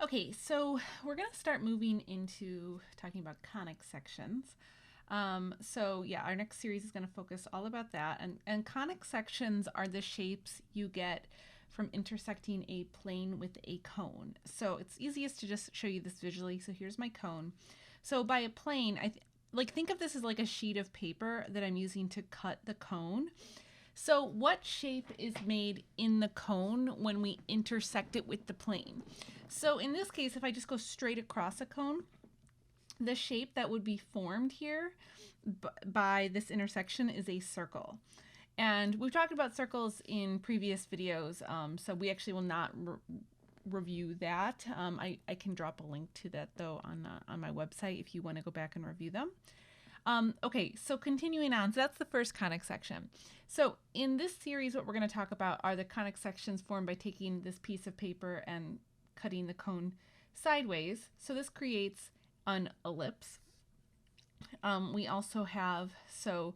Okay, so we're going to start moving into talking about conic sections. Our next series is going to focus all about that. And conic sections are the shapes you get from intersecting a plane with a cone. So it's easiest to just show you this visually. So here's my cone. So by a plane, think of this as like a sheet of paper that I'm using to cut the cone. So what shape is made in the cone when we intersect it with the plane? So in this case, if I just go straight across a cone, the shape that would be formed here by this intersection is a circle. And we've talked about circles in previous videos, so we actually will not review that. I can drop a link to that though on my website if you want to go back and review them. Okay, so continuing on, so that's the first conic section. So in this series, what we're going to talk about are the conic sections formed by taking this piece of paper and cutting the cone sideways. So this creates an ellipse. We also have, so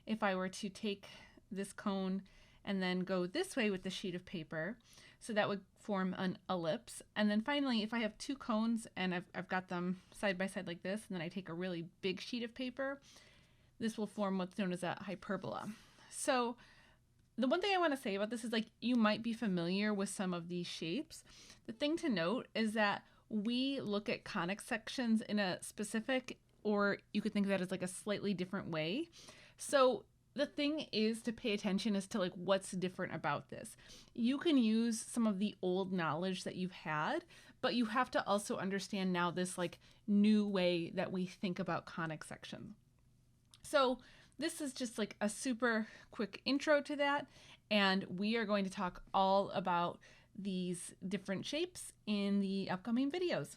if I were to take this cone and then go this way with the sheet of paper, so that would form an ellipse. And then finally, if I have two cones and I've got them side by side like this, and then I take a really big sheet of paper, this will form what's known as a hyperbola. So the one thing I want to say about this is, like, you might be familiar with some of these shapes. The thing to note is that we look at conic sections in a specific, or you could think of that as like a slightly different way. So the thing is to pay attention as to like what's different about this. You can use some of the old knowledge that you've had, but you have to also understand now this like new way that we think about conic sections. So this is just like a super quick intro to that, and we are going to talk all about these different shapes in the upcoming videos.